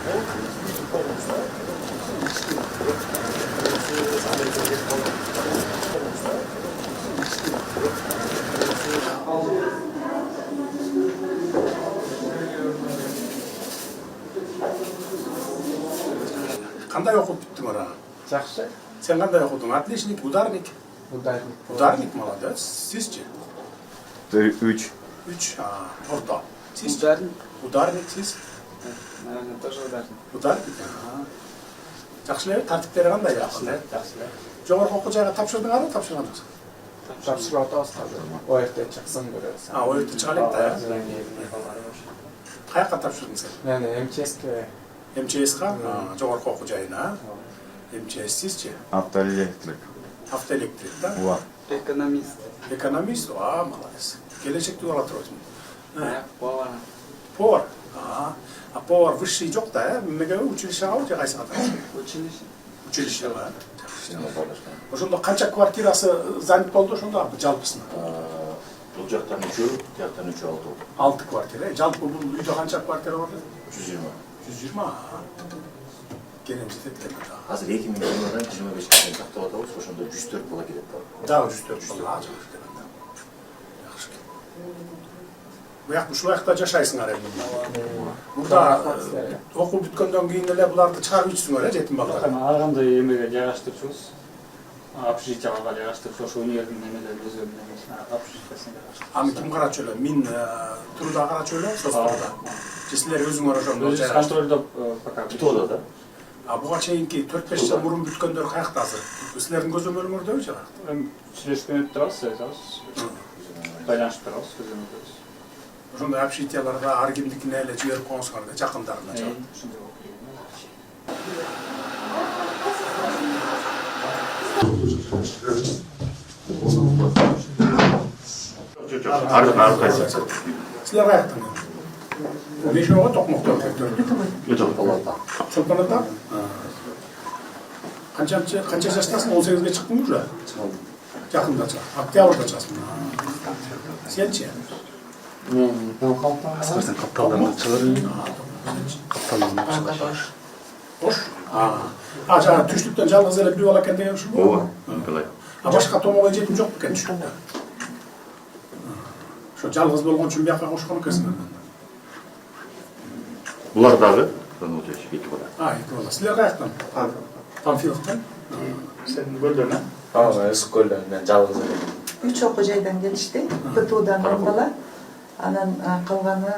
Qanday o'qib bitding ora? Yaxshi. Sen qanday o'qiding? Отличник, ударник. Ударник. Ударник, молодец. Sizchi? 3. 3, o'rta. Siz? Ударник. Ударник siz? Naravno, тоже ударник. Ударник. Yaxshi, tartiblari qanday? Yaxshi. Жоғарғы оқу жайға тапшырдыңарбы, тапшырған жоқсың? Тапшырып атабыз қазір. Ояқта чықсын көресің. Ояқта шығалайық да. Қаяққа тапшырдың сен? Мен МЧС-ке. МЧС-қа? Жоғарғы оқу жайына. МЧС sizce? Автоэлектрик. Автоэлектрик, да? Вот. Экономист. Экономист? Молодец. Gelecekte ola тұрасың. Повар. Повар? А повар высший жоқ да, мега училищеға өте қайсыға тапшырдың? Училище. Училищеға. Ошондо канча квартирасы занят болду ошондо жалпысына? Бул жактан 3, жактан 3 6. 6 квартира. Жалпы бул үйдө канча квартира бар? 120. 120. Келем жетет экен да. Азыр 2000 сомдон 25 чейин тактап атабыз, ошондо 104 бала келет да. Да, 104 бала. Жакшы. Буяк ушул жакта жашайсыңар эми. Мурда окуу бүткөндөн кийин эле буларды чыгарып ичсиңер, жетим балдар. Ар кандай эмеге жайгаштырчубуз. Общежитияга жайгаштырып, ошо универдин эмелери өзүнүн эмесине общежитиясына жайгаштырып. Аны ким карачу эле? Мен турда карачу эле, состурда. Силер өзүңөр ошондо жайгаштырып. Контролдоп пока бүтөдө да. Буга чейинки 4-5 жыл мурун бүткөндөр каякта азыр? Силердин көзөмөлүңөрдөбү жана? Сүйлөшпөнүп турабыз, байланышып турабыз, көзөмөлдөбүз. Ошондой общежитияларга ар кимдикине эле жиберип коюңуздар да, жакындарына чыгып. Ошондой болуп кетти. Ар кайсы. Силер каяктан? Мешоого токмоктор өтөбү. Чолпонатта? Канча жаштасың? 18-ге чыктың уже? Жакында чык. Октябрда чыгасың. Сенчи? Мен Калкалдан. Сен Капталдан чыгарың. Ош? Жана түштүктөн жалгыз эле бир бала экен деген ушул. Ооба, ынталай. Башка томого жетим жок экен түштүктө. Ошо жалгыз болгон үчүн бияка кошкон экенсиң. Булар дагы Ранутович 2 бала. 2 бала. Силер каяктан? Панфиловтан? Сен көлдөн, Өскөлдөн мен жалгыз элем. 3 окуу жайдан келишти. ПТУдан 10 бала. Анан калганы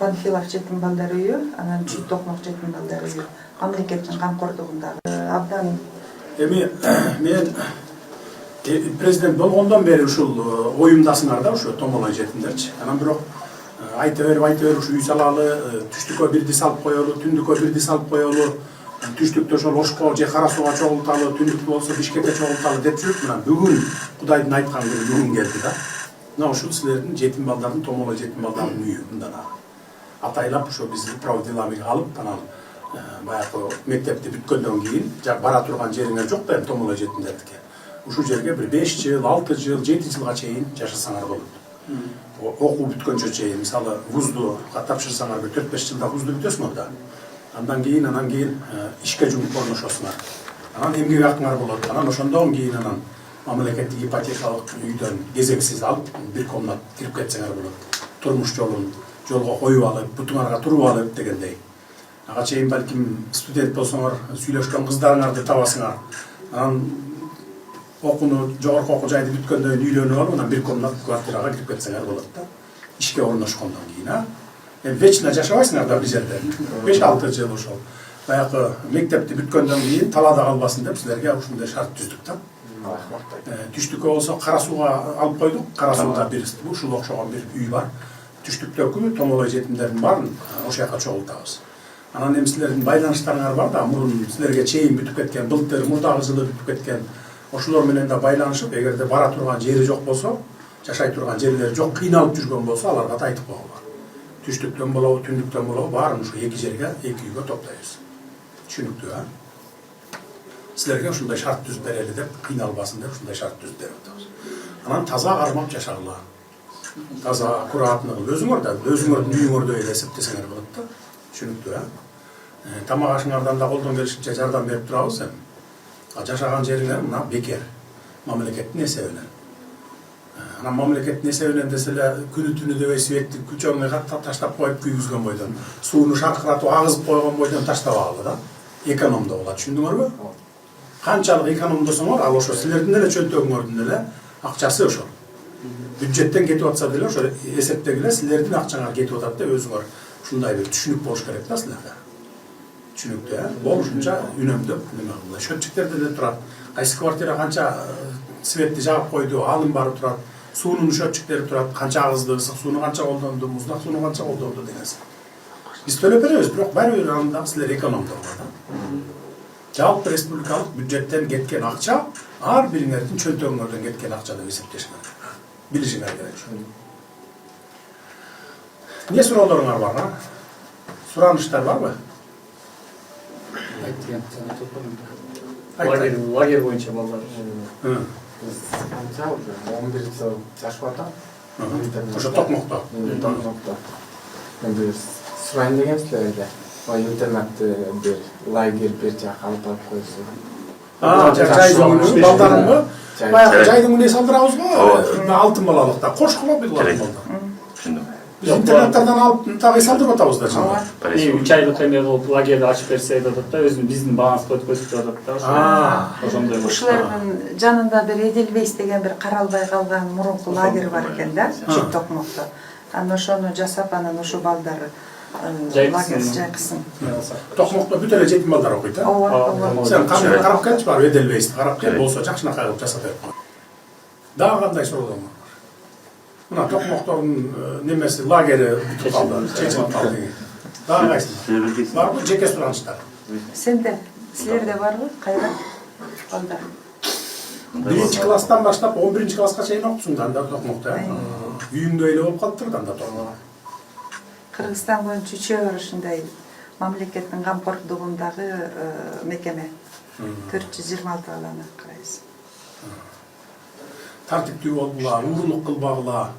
Панфилов жетим балдар үйү, анан Чүт Токмок жетим балдар үйү. Мамлекеттин камкордугундагы. Абдан Эми мен президент болгондон бери ушул оюмдасыңар да, ушу томолой жетимдерчи. Анан бирок айта берип ушу үй салалы, түштүккө бирди салып коелу, түндүккө бирди салып коелу, түштүктө ошол Ошко же Кара Сууга чогулталы, түндүктө болсо Бишкекке чогулталы деп жүрүп, мына бүгүн Кудайдын айткан күнү бүгүн келди да. Мына ушул силердин жетим балдардын, томолой жетим балдардын үйү мындан атайлап ошо биздин праводеламиге алып, анан баягы мектепти бүткөндөн кийин бара турган жериңер жок да эми томолой жетимдердики. Ушул жерге бир 5 жыл, 6 жыл, 7 жылга чейин жашасаңар болот. Окуу бүткөнчө чейин, мисалы вузду тапшырсаңар бир 4-5 жылда вузду бүтөсүңөр да. Андан кийин ишке жумуп орношосуңар. Анан эмгек акыңар болот. Анан ошондон кийин анан мамлекеттик ипотекалык үйдөн кезексиз алып, бир комнат кирип кетсеңер болот. Турмуш жолго коюп алып, бутуңарга туруп алып дегендей. Ага чейин балким студент болсоңор, сүйлөшкөн кыздарыңарды табасыңар. Анан окууну жогорку окуу жайды бүткөндөн үйлөнүп алып, анан бир комнат квартирага кирип кетсеңер болот да. Ишке орношкондон кийин, Эми вечно жашабайсыңар да бир жерде. 5-6 жыл ошол. Баягы мектепти бүткөндөн кийин талаада калбасын деп силерге ушундай шарт түздүк да. Түштүккө болсо Кара Сууга алып койдук. Кара Сууда бир ушул окшогон бир үй бар. Түштүктөгү томолой жетимдердин баарын ошол жака чогултабыз. Анан эми силердин байланыштарыңар бар да, мурун силерге чейин бүтүп кеткен, былтыр мурдагы жылы бүтүп кеткен. Ошолор менен да байланышып, эгерде бара турган жери жок болсо, жашай турган жерлери жок, кыйналып жүргөн болсо, аларга да айтып койгула. Түштүктөн болобу, түндүктөн болобу, баарын ушу 2 жерге, 2 үйгө топтойбуз. Түшүнүктүү, Силерге ушундай шарт түзүп берели деп, кыйналбасын деп ушундай шарт түзүп берип атабыз. Анан таза кармап жашагыла. Таза аккуратны кылып, өзүңөрдүн үйүңөрдөй эле эсептесеңер болот да. Түшүнүктүү, Тамак ашыңардан да колдон келишинче жардам берип турабыз эми. Жашаган жериңер мына бекер. Мамлекеттин эсебинен. Анан мамлекеттин эсебинен десе эле күнү түнү дебей светти күчөңү таштап коюп күйгүзгөн бойдон, сууну шаркыратып агызып койгон бойдон таштабагыла да. Экономдо болот, түшүндүңөрбү? Канчалык экономдосоңор, ал ошо силердин эле чөнтөгүңөрдүн эле акчасы ошо. Бюджеттен кетип атса деле ошо эсептегиле силердин акчаңар кетип атат деп өзүңөр ушундай бир түшүнүк болуш керек да силерде. Түшүнүктүү, болушунча үнөмдөп неме кылгыла. Счетчиктер деле турат. Кайсы квартира канча светти жагып койду, алым бары турат. Суунун счетчиктери турат, канча агызды, ысык сууну канча колдонду, муздак сууну канча колдонду дегенси. Биз төлөп беребиз, бирок баары бир анда силер экономдоңор да. Жалпы республикалык бюджеттен кеткен акча ар бириңердин чөнтөгүңөрдөн кеткен акча деп эсептешиңер керек. Билишиңер керек. Не суроолоруңар бар, сураныштар барбы? Лагерь боюнча балдар. Biz kancha 11 yil jashib atam. Ошо Токмокто. Tokmokda. Endi surayın degan sizlarga. Voy internatni bir лагерь bir жака алып барып койсо. Жайдын балдарыңбы? Баягы жайдын мүнөсү алдырабызбы? Алтын балалыкта кошкула бул балдар. Түшүндүм. Биз интернаттардан алып тагы салдырып атабыз да чын. 3 айлык эме кылып лагерди ачып берсе деп атат да, өзүнүн биздин бааңызды өткөзүп атат да. Ошондой. Ушулардын жанында бир Эдельвейс деген бир каралбай калган мурунку лагерь бар экен да, Чит Токмокто. Анан ошону жасап, анан ошо балдар лагерь жайкысын. Токмокто бүт эле жетим балдар окуйт, а? Ооба. Сен кандай карап келчи бар, Эдельвейсти карап кел, болсо жакшынакай кылып жасап берип кой. Дагы кандай суроолор бар? Мына Токмоктордун немеси лагери бүтүп калды, чечилип калды. Дагы кайсы? Барбы жеке суранычтар? Сенде, силерде барбы? Кайда? Балдар. 1 класстан баштап 11 класска чейин окусуң анда Токмокто, үйүңдө эле болуп калыптыр анда Токмок. Кыргызстан боюнча үчөө ушундай мамлекеттин камкордугундагы мекеме. 426 баланы карайбыз. Тартиптүү болгула, уурулук кылбагыла.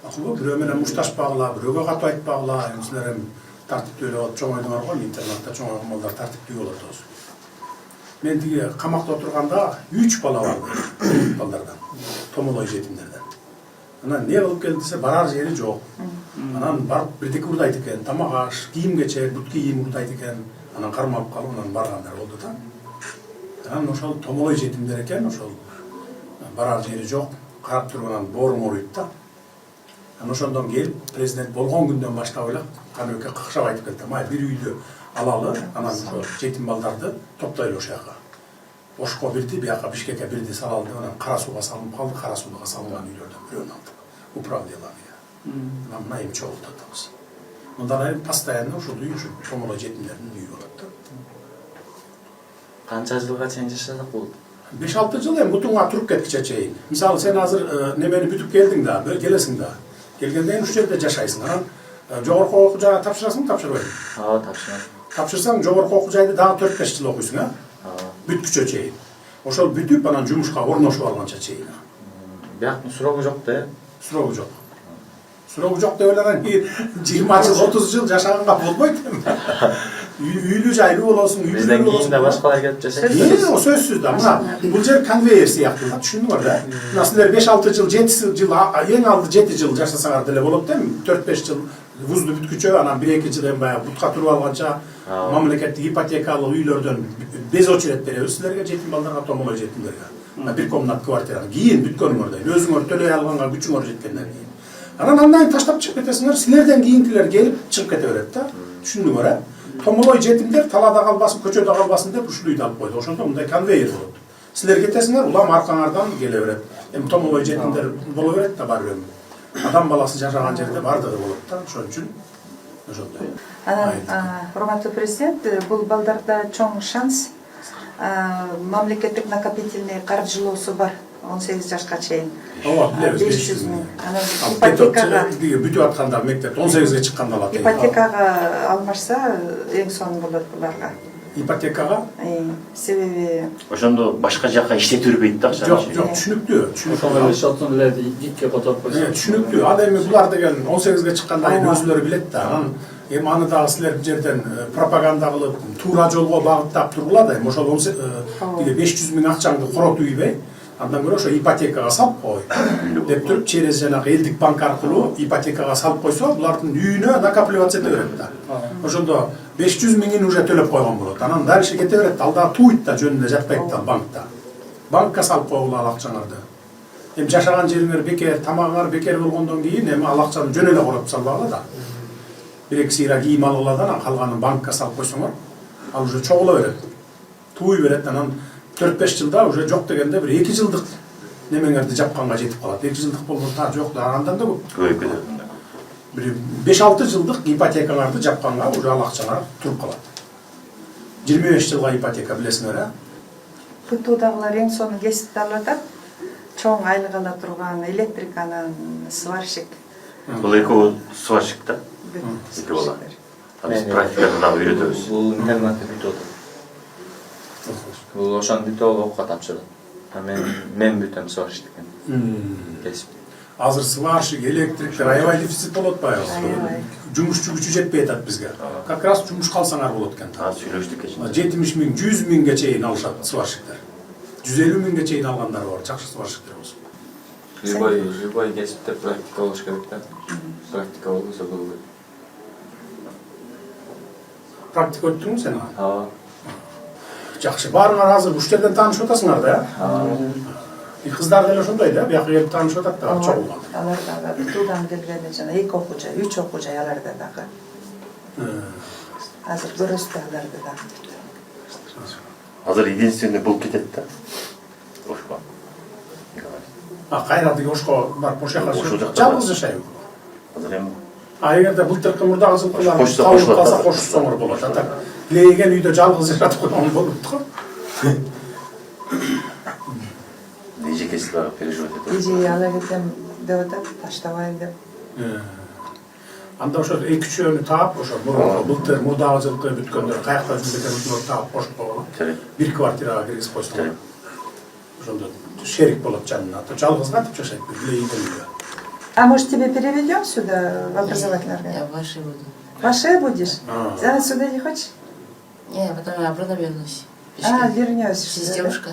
Акылбы бирөө менен мушташпагыла, бирөөгө катуу айтпагыла, силер эми тартиптүү эле болуп чоңойдуңар го, интернатта чоңойгон балдар тартиптүү болот өзү. Мен тиги камакта отурганда 3 бала барды балдардан, томолой жетимдерден. Анан не кылып келди десе барар жери жок. Анан барып бирдеке урдайт экен, тамак аш, кийим кечек, бүт кийим урдайт экен. Анан кармалып калып, анан баргандар болду да. Анан ошол томолой жетимдер экен, ошол барар жери жок, карап турганан боорум ооруйт да. Анан ошондон келип президент болгон күндөн баштап эле Каныбекке какшап айтып келди, май бир үйдү алалы, анан ошо жетим балдарды топтойлу ошол жака. Ошко бирди, бияка Бишкекке бирди салалды, анан кара сууга салынып калды, кара сууга салынган үйлөрдөн бирөөнү алдык. Управление. Анан мына эми чогултуп атабыз. Мындан айрым постоянно ушул үй ушу томолой жетимдердин үйү болот да. Канча жылга чейин жашадык бул? 5-6 жыл эми бутуңа туруп кеткиче чейин. Мисалы сен азыр немени бүтүп келдиң да, келесиң да. Келгенден ушул жерде жашайсың. Анан жогорку окуу жайга тапшырасың, тапшырбайсың. Тапшырам. Тапшырсаң жогорку окуу жайды дагы 4-5 жыл окуйсуң, а? Бүткүчө чейин. Ошол бүтүп анан жумушка орношуп алганча чейин. Бияктын сурогу жок да? Сурогу жок. Сурогу жок деп эле 20 жыл, 30 жыл жашаганга болбойт эми. Үйлүү жайлуу болосуң, Бизден кийин да башкалар келип жашайт. Сөзсүз да. Мына бул жер конвейер сыяктуу да, түшүндүңөр да. Мына силер 5-6 жыл, 7 жыл, эң алды 7 жыл жашасаңар деле болот да эми. 4-5 жыл вузду бүткүчө, анан 1-2 жыл эми баягы бутка туруп алганча мамлекеттик ипотекалык үйлөрдөн без очередь беребиз силерге, жетим балдарга, томолой жетимдерге. Бир комнат квартира. Кийин бүткөнүңөрдөн, өзүңөр төлөй алганга күчүңөр жеткенден кийин. Анан андан таштап чыгып кетесиңер, силерден кийинкилер келип чыгып кете берет да. Түшүндүңөр, а? Томолой жетимдер талаада калбасын, көчөдө калбасын деп ушул үйдү алып койду. Ошондо мындай конвейер болот. Силер кетесиңер, улам аркаңардан келе берет. Эми томолой жетимдер боло берет да бар эми. Адам баласы жашаган жерде бардыгы болот да, ошон үчүн ошондой. Анан урматтуу президент, бул балдарда чоң шанс мамлекеттик накопительный каржылоосу бар 18 жашка чейин. Ооба, билебиз. 500 миң. Анан ипотекага бүтүп атканда мектепте 18ге чыкканда алат. Ипотекага алмашса эң сонун болот буларга. Ипотекага? Себеби Ошондо башка жака иштетүрбөйт да акча. Жок, түшүнүктүү. Ошондо эле шотун эле дикке которуп койсо. Түшүнүктүү. Ал эми булар деген 18ге чыкканда өзүлөрү билет да. Анан Эми аны дагы силер бул жерден пропаганда кылып, туура жолго багыттап тургула да, эми ошол 500 миң акчаңды коротуп ийбей, андан көрө ошо ипотекага салып кой деп туруп, через жанагы элдик банк аркылуу ипотекага салып койсо, булардын үйүнө накапливаться эте берет да. Ошондо 500 миңин уже төлөп койгон болот. Анан дальше кете берет, ал дагы туйт да, жөнүндө жатпайт да банкта. Банкка салып койгула ал акчаңарды. Эми жашаган жериңер бекер, тамагыңар бекер болгондон кийин эми ал акчаны жөн эле коротуп салбагыла да. Бир-эки сыйра кийим алып алат, калганын банкка салып койсоңор, ал уже чогула берет. Туй берет, анан 4-5 жылда уже жок дегенде бир 2 жылдык немеңерди жапканга жетип калат. 2 жылдык болбосо жок да, андан да көп. Бир 5-6 жылдык ипотекаңарды жапканга уже ал акчалар туруп калат. 25 жылга ипотека билесиңер, ПТУдагылар эң сонун кесипти алып атат. Чоң айлык ала турган электриканын, сварщик. Бул экөө сварщик да? Эки бала. Биз практиканы дагы үйрөтөбүз. Бул интернатты бүтүп атат. Бул ошону бүтүп алып окуга тапшырды. Мен бүтөм сварщиктен. Кесип. Азыр сварщик, электриктер аябай дефицит болот атпайбы? Жумушчу күчү жетпей атат бизге. Как раз жумуш калсаңар болот экен. Сүйлөштүк кечинде. 70 миң, 100 миңге чейин алышат сварщиктер. 150 миңге чейин алгандар бар, жакшы сварщиктер болсо. Любой кесипте практика болуш керек да. Практика болбосо болбойт. Практика өттүңбү сен? Жакшы, баарыңар азыр уш жерден таанышып атасыңар да, кыздар деле ошондой да, бияка келип таанышып атат да, чогулган. Алар дагы ПТУдан келгени жана 2 окуучу, 3 окуучу аларда дагы. Азыр көрөсүз аларды дагы. Азыр единственный бул кетет да. Ошко. Кайра деги ошко барып ошол жака жалгыз жашайбы? Азыр эми Эгерде былтыркы мурдагы жылкылар табылып калса кошсоңор болот. Ата лейген үйдө жалгыз жашап койгон болот го. эжекеси дагы переживать этет. Эже ала кетем деп атат, таштабайм деп. Анда ошо 2-3 таап, ошо былтыр мурдагы жылкы бүткөндөр каякта жүрүп экен таап кошуп койгон. Бир квартирага киргизип койсоңор. Ошондо шерик болот жанына. Жалгыз катып жашайт лейген үйдө. А может тебе переведем сюда в образовательное? Я в вашей буду. В вашей будешь? Ты сюда не хочешь? Не, потом я обратно вернусь. Вернешься. Здесь девушка.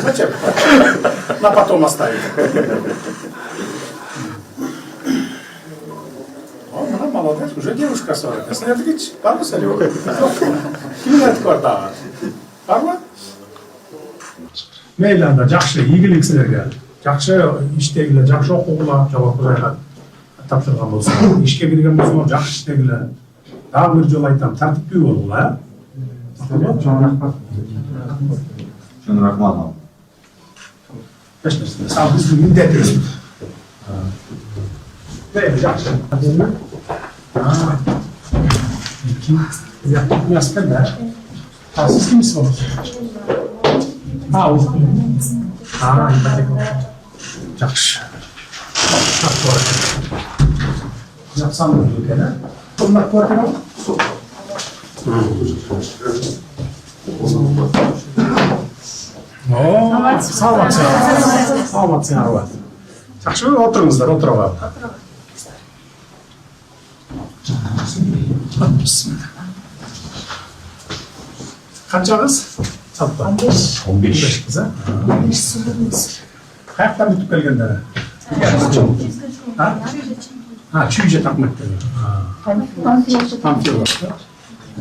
Зачем? На потом оставить. О, молодец, уже девушка 40. Следующий, пару салют. Кимдер квартал? Пару? Мейлі анда жақсы, игілік сілерге. Жақсы іштегілі, жақсы оқуғыла, жауап қойға тапсырған болса. Ішке кірген болса, жақсы іштегілі. Дағы бір жол айтам, тәртіппей болғыла. Шын рахмат. Ешнерсе, сал біздің міндетіміз. Мейлі жақсы. Яспен да. Siz kimsiniz? O. İpoteka. Yaxşı. Çok doğru. Yapsam da olur gene. Bunlar kvartira mı? Sağ ol sen. Sağ ol sen araba. Yaxşı oturunuzlar, oturalım. Bismillah. Kaçağız? 15. 15 kız ha? 15 sınırımız. Kayaktan tutup gelgenlere? Ha? Çüyce takmak dedi. Pamfiyol.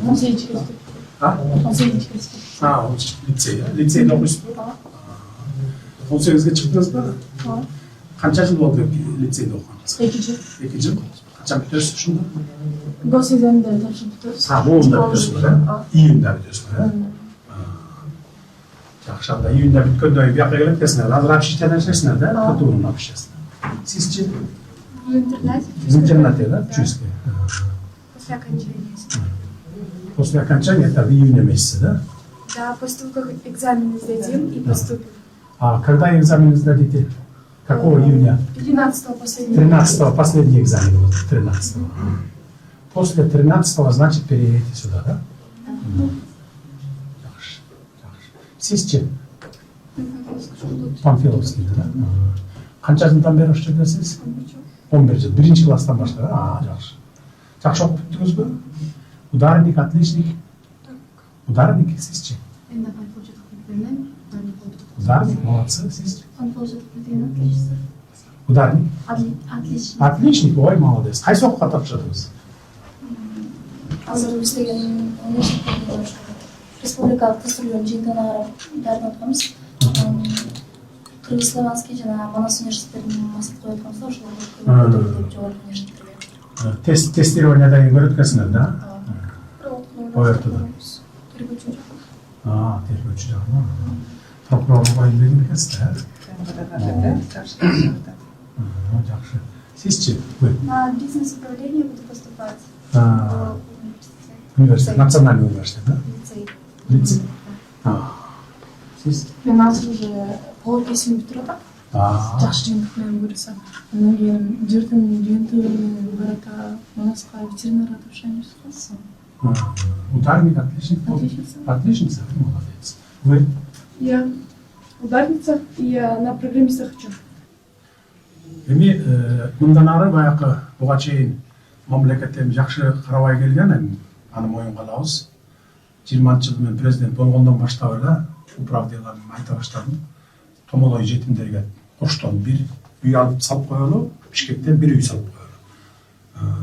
18 kestik. Ha? 18 kestik. Ha, lisey ya. Liseyde okumuşsun. 18'e çıktınız mı? Kaç yıl oldu liseyde okudunuz? 2. 2 yıl. Kaçan bitiyorsun şimdi? Gosizem'de taşıdık. Ha, bu onda bitiyorsun ha? İyiyinde bitiyorsun ha? Akşamda iyiyinde bitköndöy bir yakka gelip kesine. Hazır hapşişten eşesine de kutuğunun hapşişesine. Sizce? В интернате, да? Чуйский. После окончания. После окончания, это в июне месяце, да? Да, после того, как экзамены сдадим и поступим. А когда экзамены сдадите? Какого июня? 13-го последний. 13-го последний экзамен будет, 13-го. После 13-го, значит, переедете сюда, да? Sizce? Панфиловскийде да. Канча жылдан бери ошол жердесиз? 11 жыл. 1-класстан баштап. Жакшы. Жакшы окуп бүттүңүзбү? Ударник, отличник. Ударник сизчи? Ударник, молодцы, сизчи? Ударник? Отличник, ой, молодец. Кайсы окууга тапшырдыңыз? Азыр иштеген университетте республикалык дастурларын жыйынтыгына карап дарын атканбыз. Кыргыз-Славянский жана Манас университеттеринин максат коюп атканбыз, ошолорду жогорку университеттерге. Тестированиядан кийин өткөнсүңөр да? Тергөөчү. Тергөөчү жагынан. Прокурорго илдеген экенсиз да? Жакшы. Сизчи? На бизнес-управление буду поступать. Университет, национальный университет, да? Лицей. Лицей? Сиз? Мен азыр уже пол кесимди бүтүрүп атам. Жакшы жыйынтык менен буюрса. Андан кийин жердин жыйынтыгы барата Манаска ветеринарга тапшырабыз. Ударник, отличник. Отличница, вы молодец. Вы? Я ударница, и я на программиста хочу. Эми мындан ары баягы буга чейин мамлекеттен жакшы карабай келген, эми аны моюнга алабыз. 20-жыл мен президент болгондон баштап эле управделарын айта баштадым. Томолой жетимдерге Оштон бир үй алып салып коелу, Бишкектен бир үй салып коелу.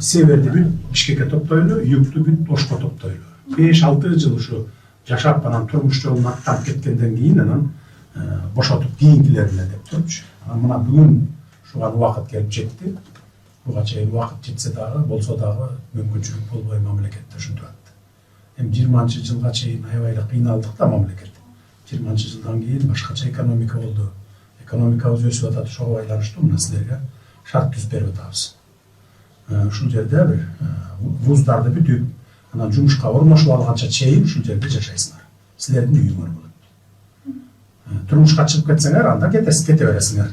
Северди бүт Бишкекке топтойлу, югту бүт Ошко топтойлу. 5-6 жыл ушу жашап анан турмуш жолун аттап кеткенден кийин анан бошотуп кийинкилерине деп турчу. Мына бүгүн шуга убакыт келип жетти. Буга чейин убакыт жетсе дагы, болсо дагы мүмкүнчүлүк болбой мамлекетте ушинтип атты. Эми 20-жылга чейин аябай эле кыйналдык да мамлекет. 20-жылдан кийин башкача экономика болду. Экономикабыз өсүп атат, ошого байланыштуу мына силерге шарт түзүп берип атабыз. Ушул жерде бир вуздарды бүтүп, анан жумушка орношуп алганча чейин ушул жерде жашайсыңар. Силердин үйүңөр болот. Турмушка чыгып кетсеңер, анда кете бересиңер.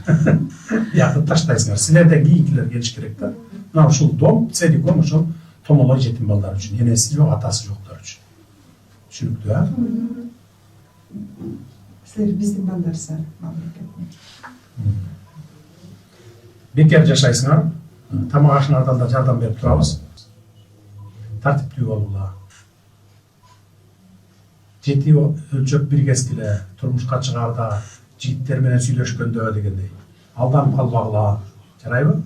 Якты таштайсыңар. Силерден кийинкилер келиш керек да. Мына ушул дом, целиком ошол томолой жетим балдар үчүн, энеси жок, атасы жоктор үчүн. Түшүнүктүү, Силер биздин балдарсыздар мамлекеттин. Бекер жашайсыңар, тамак ашыңардан да жардам берип турабыз. Тартиптүү болгула. Жети өлчөп бир кескиле, турмушка чыгаарда жигиттер менен сүйлөшкөндө дегендей. Алданып калбагыла, жарайбы?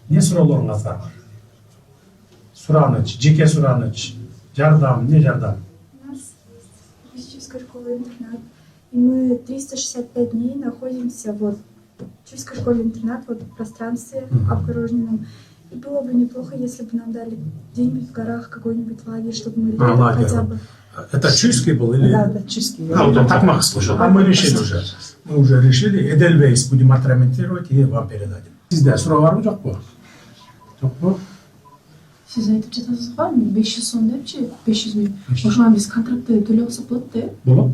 Не суроолоруңуздар бар? Сураныч, жеке сураныч, жардам, не жардам? У нас физическая школа-интернат, и мы 365 дней находимся вот в физической школе-интернат, вот в пространстве обгороженном. И было бы неплохо, если бы нам дали где-нибудь в горах какой-нибудь лагерь, чтобы мы летали хотя бы. Это Чуйский был или? Да, Чуйский. Вот так Макс слушал. Мы решили уже. Мы уже решили. Эдельвейс будем отремонтировать и вам передадим. Сизде суроо барбы, жокпу? Жокпу? Сиз айтып жатасыз го, 500 сом депчи, 500 миң. Ошону биз контрактты төлөп алсак болот да. Болот.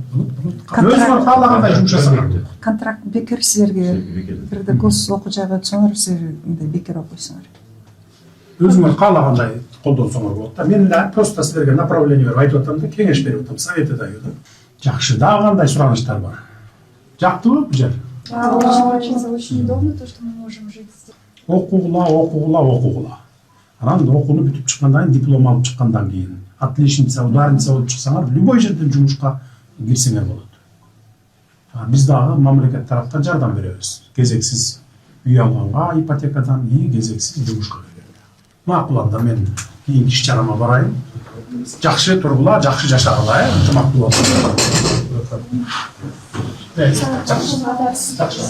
Өзүңөр каалагандай жумуш жасаңар. Контракт бекер силерге бирде гос окуу жайга өтсөңөр, силер бекер окуйсуңар. Өзүңөр каалагандай колдонсоңор болот да. Мен просто силерге направление берип айтып атам да, кеңеш берип атам, совет даю да. Жакшы, дагы кандай сураныштар бар? Жактыбы бул жер? Очень удобно то, что мы можем жить здесь. Окугула. Анан окууну бүтүп чыккандан кийин, диплом алып чыккандан кийин, отличница, ударница болуп чыксаңар, любой жерден жумушка кирсеңер болот. Биз дагы мамлекет тараптан жардам беребиз. Кезексиз үй алганга ипотекадан и кезексиз жумушка беребиз. Макул анда мен кийинки иш чарама барайын. Жакшы тургула, жакшы жашагыла, ынтымактуу болсуңар. Жакшы. Жакшы.